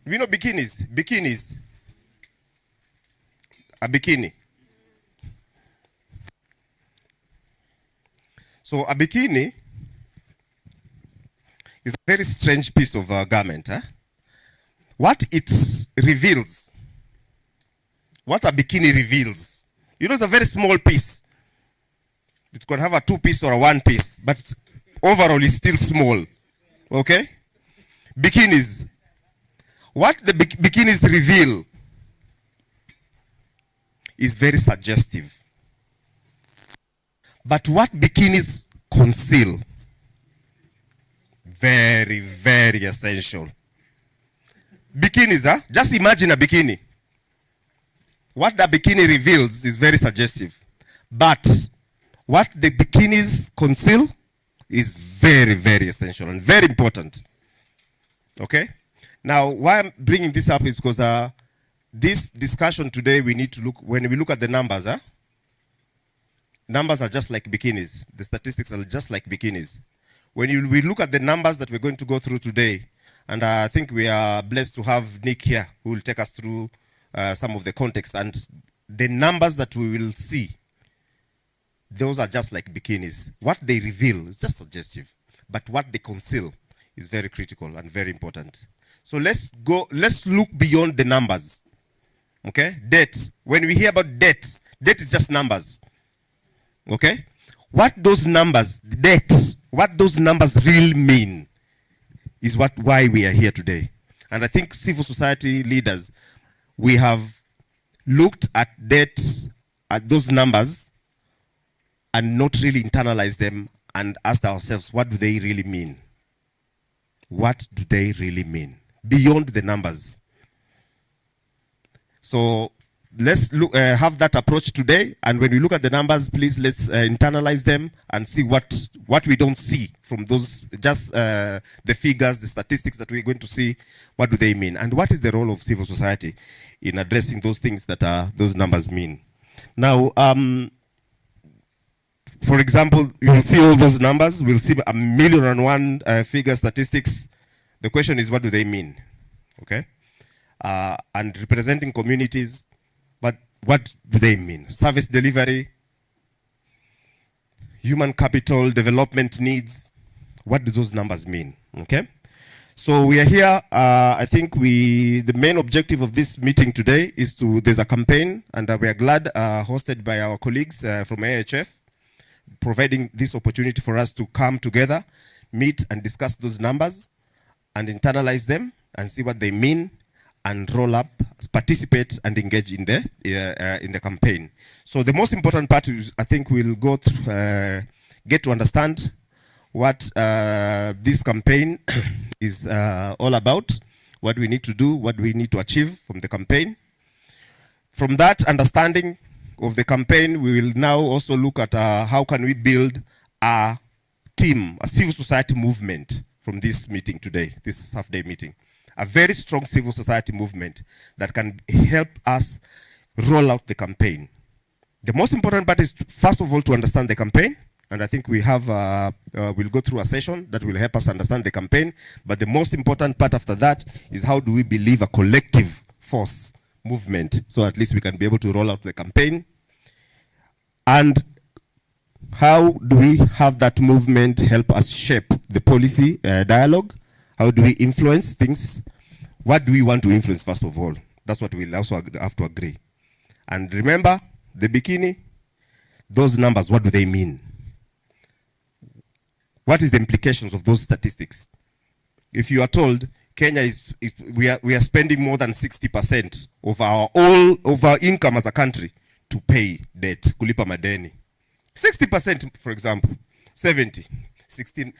You know bikinis? Bikinis. A bikini. So a bikini is a very strange piece of garment. Huh? What it reveals, what a bikini reveals, you know, it's a very small piece. It can have a 2-piece or a 1-piece, but overall it's still small. Okay? Bikinis. What the bikinis reveal is very suggestive. But what bikinis conceal, very, very essential. Bikinis, huh? Just imagine a bikini. What the bikini reveals is very suggestive. But what the bikinis conceal is very, very essential and very important. Okay? Now, why I'm bringing this up is because this discussion today, we need to look, when we look at the numbers, numbers are just like bikinis. The statistics are just like bikinis. When we look at the numbers that we're going to go through today, and I think we are blessed to have Nick here, who will take us through some of the context. And the numbers that we will see, those are just like bikinis. What they reveal is just suggestive. But what they conceal is very critical and very important. So let's look beyond the numbers. Okay? Debt. When we hear about debt, debt is just numbers. Okay? What those numbers, debt, what those numbers really mean is why we are here today. And I think civil society leaders, we have looked at debt, at those numbers, and not really internalized them and asked ourselves, what do they really mean? What do they really mean? Beyond the numbers. So let's look, have that approach today, and when we look at the numbers, please let's internalize them and see what we don't see from those, just the figures, the statistics that we're going to see. What do they mean, and what is the role of civil society in addressing those things that those numbers mean? Now, for example, you will see all those numbers. We'll see 1,000,001 figure statistics. The question is, what do they mean? Okay, and representing communities. But what do they mean? Service delivery, human capital, development needs. What do those numbers mean? Okay. So we are here. I think the main objective of this meeting today is there's a campaign, and we are glad hosted by our colleagues from AHF, providing this opportunity for us to come together, meet and discuss those numbers and internalize them and see what they mean, and roll up, participate, and engage in the campaign. So the most important part is, I think we'll go through, get to understand what this campaign is all about, what we need to do, what we need to achieve from the campaign. From that understanding of the campaign, we will now also look at how can we build a team, a civil society movement from this meeting today, this half-day meeting. A very strong civil society movement that can help us roll out the campaign. The most important part is, first of all, to understand the campaign. And I think we have, we'll go through a session that will help us understand the campaign. But the most important part after that is, how do we believe a collective force movement, so at least we can be able to roll out the campaign. And how do we have that movement help us shape the policy dialogue? How do we influence things? What do we want to influence, first of all? That's what we'll also have to agree. And remember, the bikini, those numbers, what do they mean? What is the implications of those statistics? If you are told Kenya we are spending more than 60% of our income as a country to pay debt, kulipa madeni. 60%, for example, 70, 16.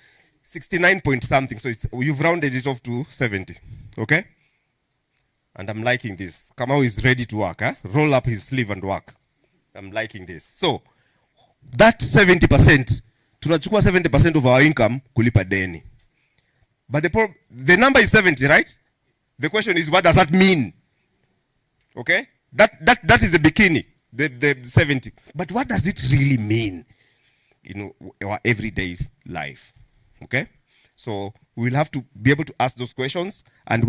69 point something, so you've rounded it off to 70, okay? And I'm liking this. Kamau is ready to work, huh? Roll up his sleeve and work. I'm liking this. So, that 70%, tunachukua 70% of our income kulipa deni. But the number is 70, right? The question is, what does that mean? Okay? That is the bikini, the 70. But what does it really mean in our everyday life? Okay, so we will have to be able to ask those questions. And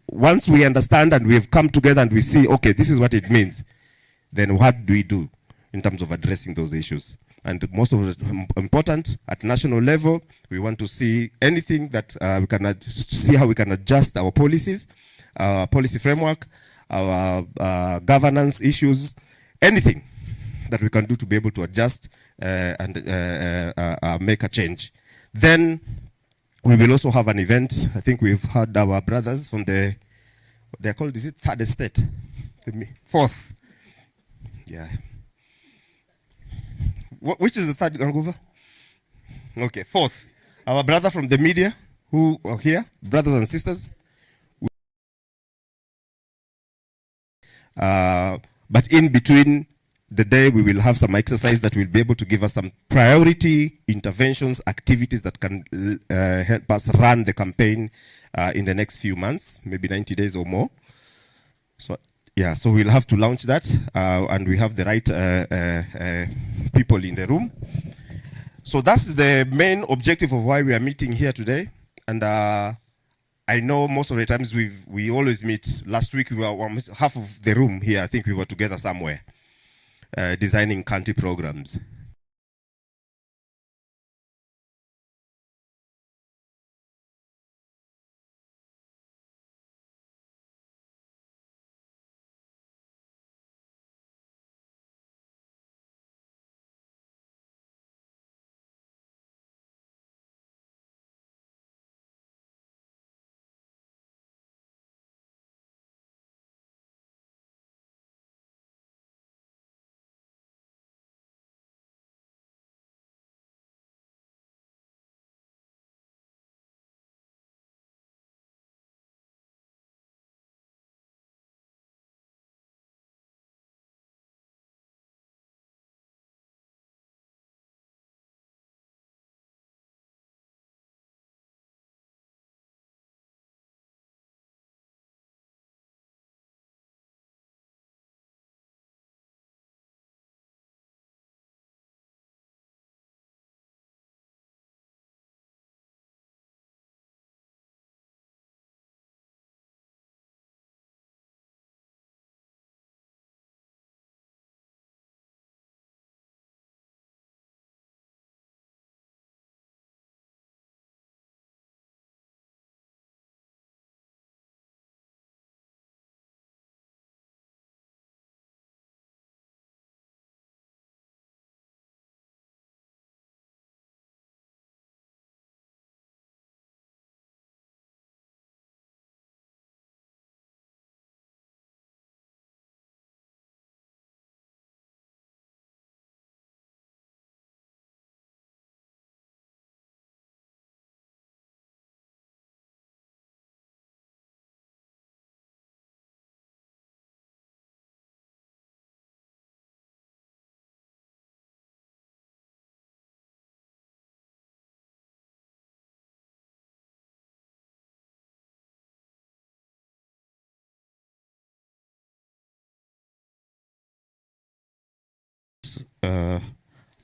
once we understand and we have come together and we see, okay, this is what it means, then what do we do in terms of addressing those issues? And most of it important, at national level, we want to see anything that we can see how we can adjust our policies, our policy framework, our governance issues, anything that we can do to be able to adjust and make a change. Then we will also have an event. I think we've had our brothers from they're called, is it third estate? Fourth. Yeah. Which is the third, Ganguva? Okay, fourth. Our brother from the media who are here, brothers and sisters. But in between the day, we will have some exercise that will be able to give us some priority interventions, activities that can help us run the campaign in the next few months, maybe 90 days or more. So, yeah, so we'll have to launch that, and we have the right people in the room. So that's the main objective of why we are meeting here today. And I know most of the times we always meet. Last week, we were half of the room here. I think we were together somewhere, designing county programs.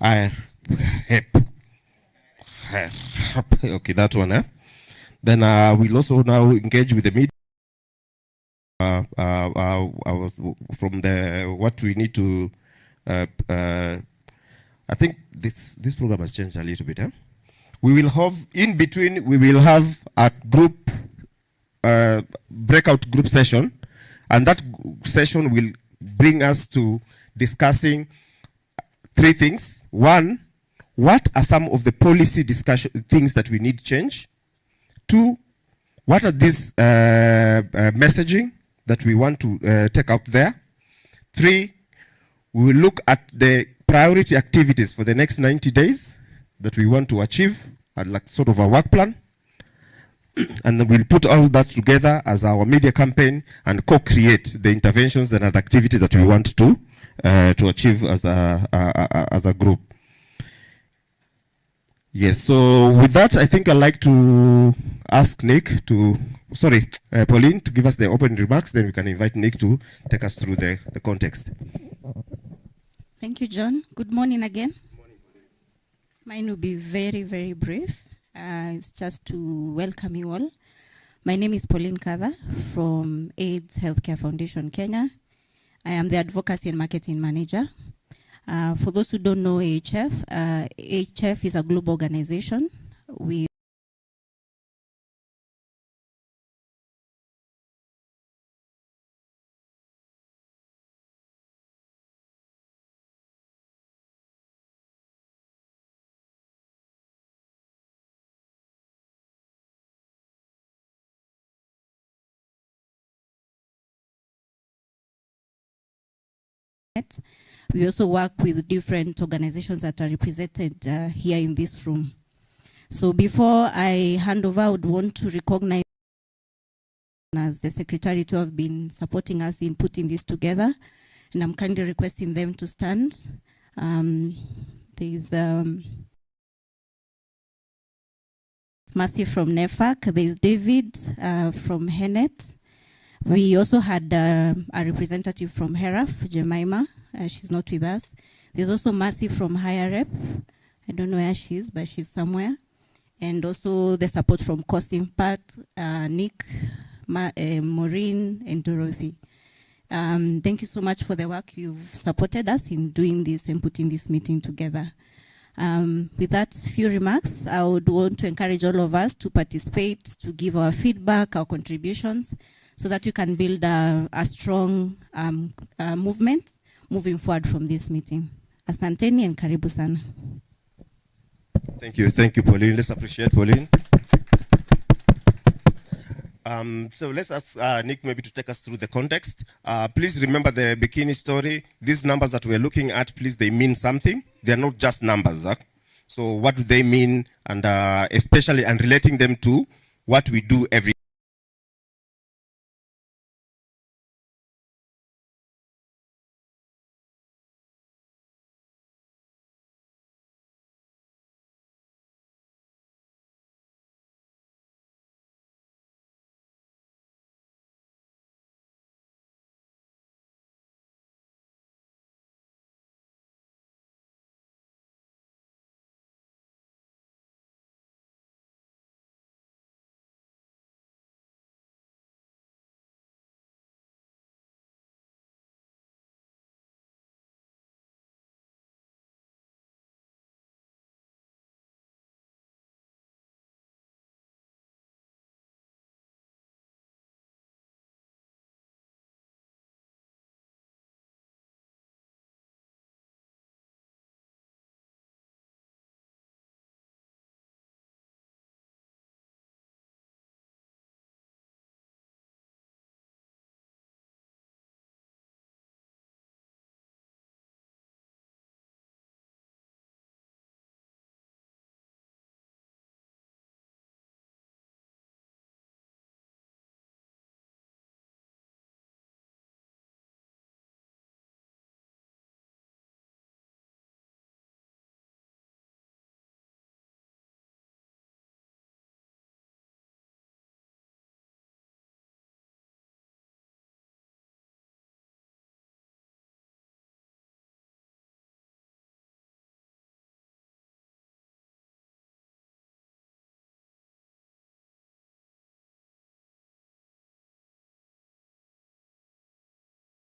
I okay, that one. Then we'll also now engage with the media from the what we need to. I think this program has changed a little bit. We will have in between. We will have a group breakout group session, and that session will bring us to discussing three things. One, what are some of the policy discussion things that we need change? Two, what are these messaging that we want to take out there? Three, we will look at the priority activities for the next 90 days that we want to achieve, like sort of a work plan. And then we'll put all that together as our media campaign and co-create the interventions and activities that we want to achieve as a group. Yes, so with that, I think I'd like to ask Nick Pauline to give us the opening remarks, then we can invite Nick to take us through the context. Thank you, John. Good morning again. Mine will be very, very brief. It's just to welcome you all. My name is Pauline Katha from AIDS Healthcare Foundation, Kenya. I am the Advocacy and Marketing Manager. For those who don't know AHF, AHF is a global organization with we also work with different organizations that are represented here in this room. So before I hand over, I would want to recognize as the secretary to have been supporting us in putting this together, and I'm kindly requesting them to stand. There's Mercy from NEFAC, there's David from HENET. We also had a representative from HERAF, Jemima. She's not with us. There's also Mercy from Higher Rep. I don't know where she is, but she's somewhere. And also the support from Cost Impact, Nick, Maureen, and Dorothy. Thank you so much for the work you've supported us in doing this and putting this meeting together. With that few remarks, I would want to encourage all of us to participate, to give our feedback, our contributions, so that we can build a strong movement moving forward from this meeting. Asanteni and karibu sana. Thank you, Pauline. Let's appreciate Pauline. So let's ask Nick maybe to take us through the context. Please remember the bikini story. These numbers that we're looking at, please, they mean something. They're not just numbers. So what do they mean? And especially, and relating them to what we do every